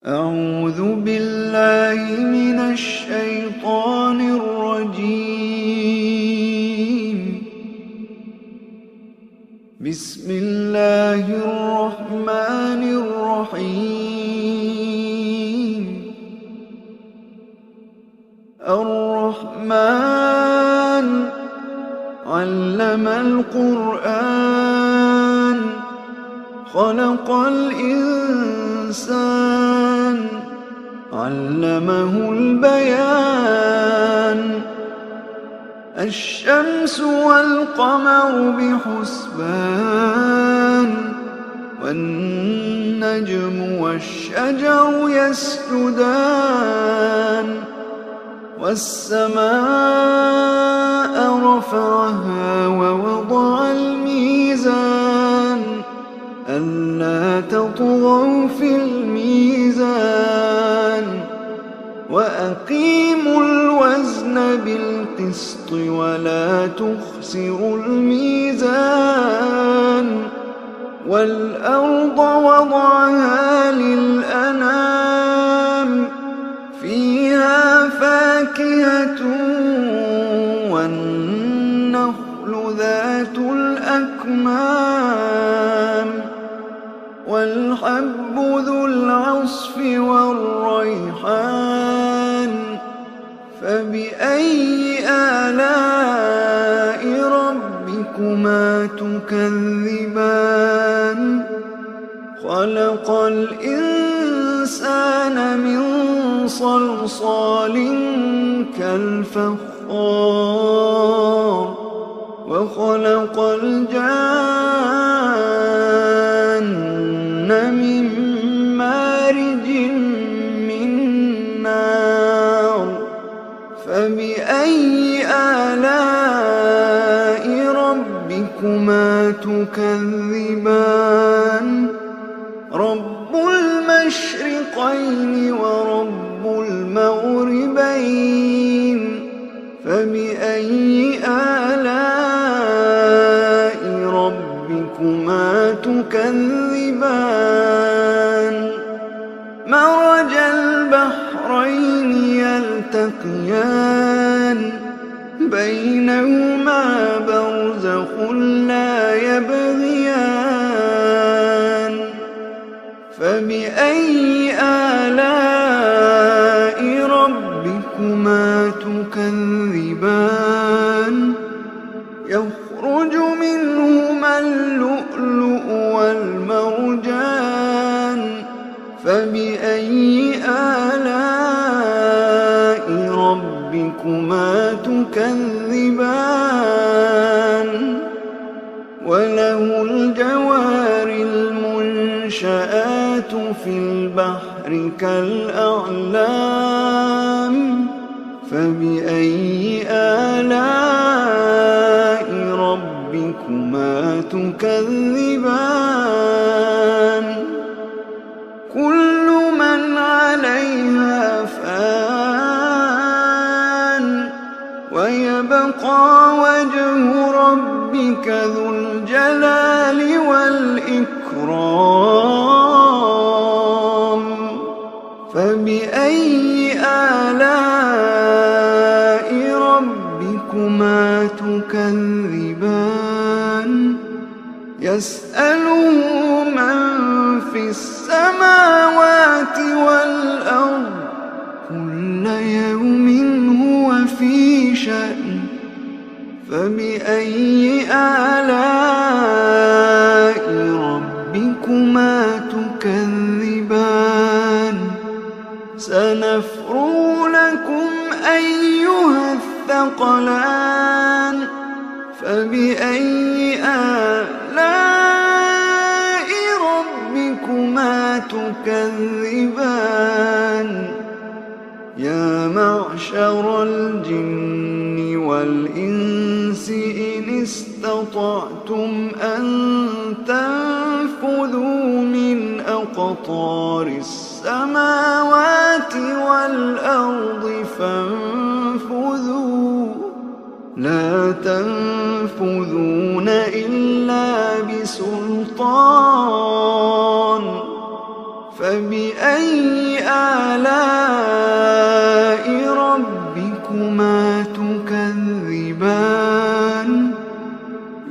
أعوذ بالله من الشيطان الرجيم. بسم الله الرحمن الرحيم. الرحمن علم القرآن خلق الإنسان علمه البيان. الشمس والقمر بحسبان والنجم والشجر يسجدان. والسماء رفعها ووضع الميزان ألا تطغوا في الميزان وأقيموا الوزن بالقسط ولا تخسروا الميزان. والأرض وضعها للأنام فيها فاكهة والنخل ذات الأكمام والحب ذو العصف والريحان. فبأي آلاء ربكما تكذبان؟ خلق الإنسان من صلصال كالفخار وخلق الجان من مارج من نار. فبأي آلاء ربكما تكذبان؟ رب المشرقين ورب المغربين. فبأي آلاء ربكما تكذبان؟ مرج البحرين يلتقيان بينهما برزخ لا يبغيان. فبأي آلاء ربكما تكذبان؟ يخرج منهما اللؤلؤ والمرجان. فبأي آلاء ربكما تكذبان؟ وله الجوار المنشآت في البحر كالأعلام. فبأي آلاء ربكما تكذبان؟ كل من عليها فان ويبقى وجه ربك ذو الجلال والإكرام. فبأي آلاء ربكما تكذبان؟ يسأله من في السماوات والأرض كل يوم هو في شأن. فبأي آلاء ربكما تكذبان؟ سنفرغ لكم أيها الثقلان. فبأي آلاء ربكما تكذبان؟ يا معشر الجن والإنس إن استطعتم أن تنفذوا من أقطار السماوات والأرض فانفذوا لا تنفذون إلا بسلطان. فبأي آلاء ربكما تكذبان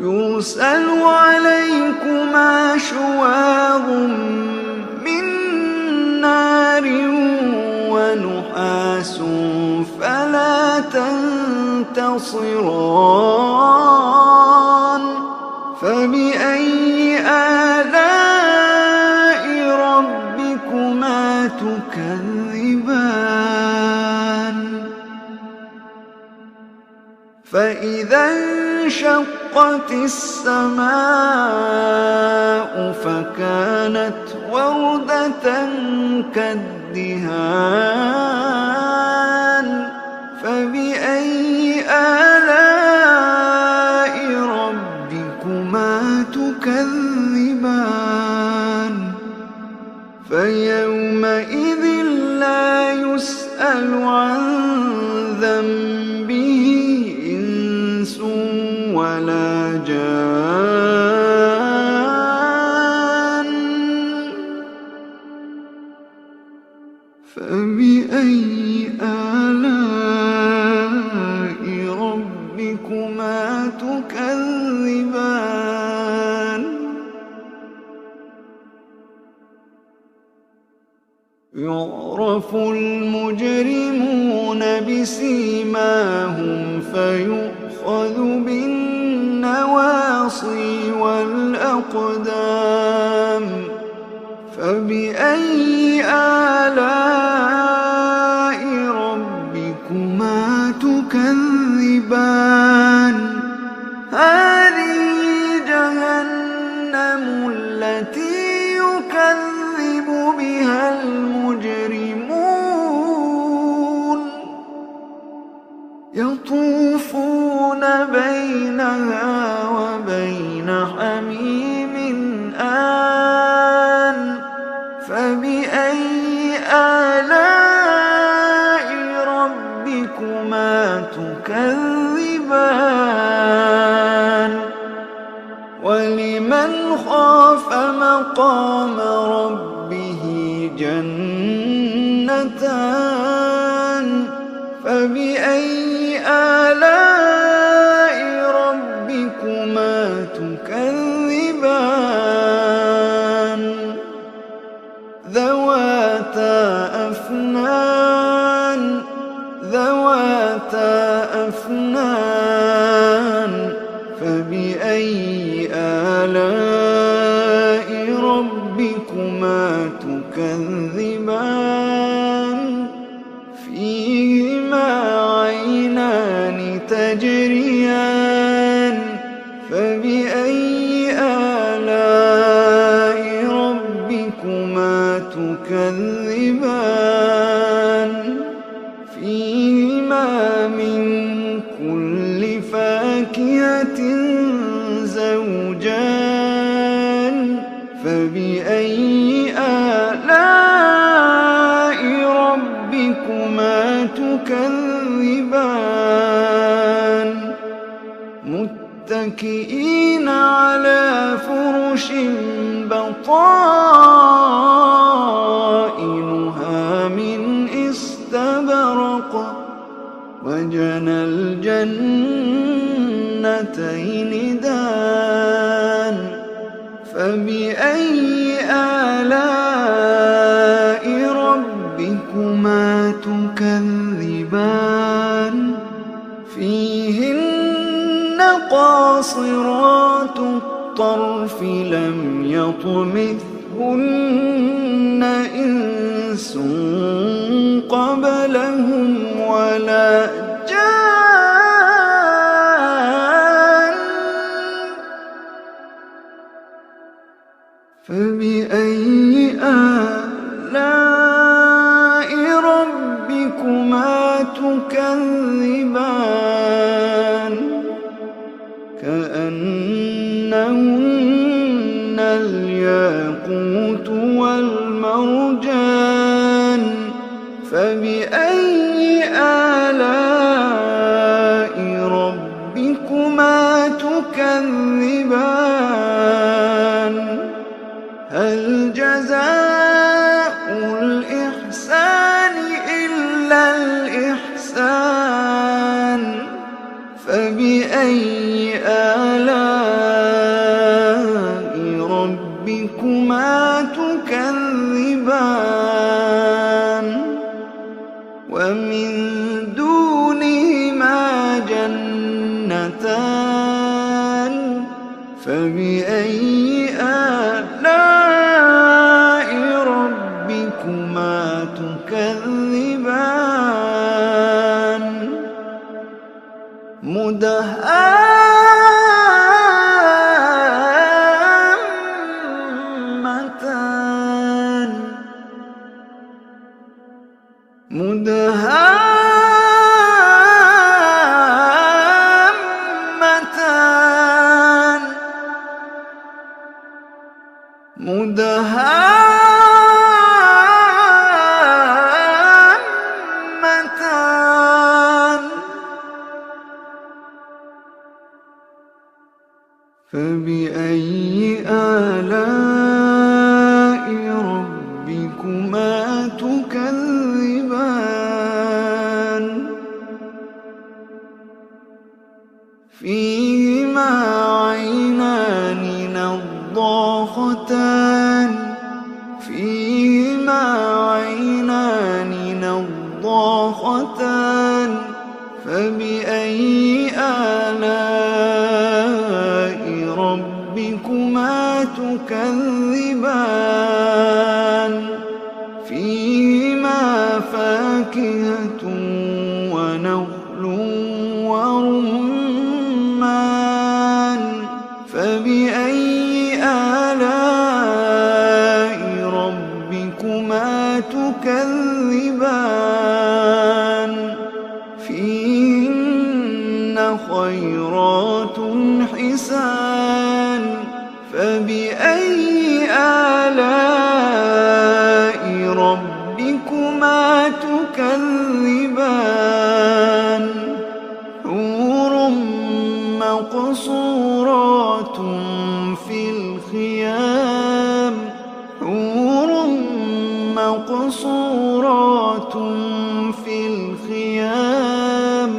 يرسل عليكما شواظ من نار ونحاس فلا تنتصران فبأي آلاء ربكما تكذبان فإذا انشقت السماء فكانت وردة كالدهان فبأي آلاء ربكما تكذبان فيومئذ لا يسأل عن ذنبه إنس ولا جان فبأي آلاء ربكما تكذبان يعرف المجرمون بسيماهم فيؤخذ بالنواصي والأقدام فبأي آلاء ربكما تكذبان هذه جهنم التي يكذب بها المجرمون يطوفون بينها وبين حميم آن فبأي آلاء ربكما تكذبان ولمن خاف مقام ربه جنتان فبأي آلاء ربكما تكذبان ذواتا أفنان فبأي آلاء ربكما تكذبان فيهما عينان تجريان فبأي آلاء ربكما تكذبان فيهما من كل فاكهة زوجان فبأي آلاء ربكما تكذبان متكئين على فرش بطائنها من استبرق وجنى الجنتين دان فبأي آلاء ربكما تكذبان فيهن قاصرات الطرف لم يطمثهن إنس قبلهم ولا جان فبأي آلاء ربكما تكذبان كأنهن الياقوت والمرجان فبأي آلاء ربكما تكذبان هل جزاء مدهامتان فبأي آلاء ربكما تكذبان فيهما عينان نضاختان فيهما عينان نضاختان فبأي آلاء ربكما تكذبان فيهما فاكهة ونخل ورمان فبأي آلاء ربكما تكذبان فيهن خيرات حسان فبأي آلاء ربكما تكذبان حور مقصورات في الخيام حور مقصورات في الخيام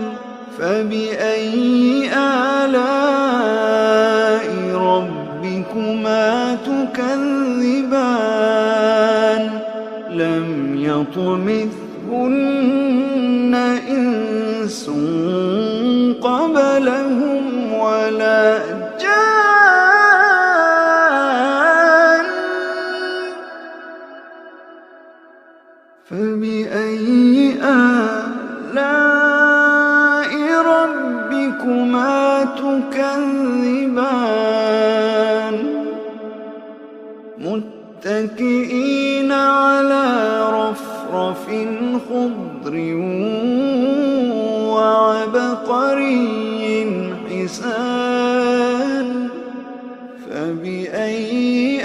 فبأي آلاء ربكما تكذبان لم يطمثهن إنس قبلهم ولا جان فبأي آلاء ربكما تكذبان متكئين على رفرف خضر وعبقري حسان فبأي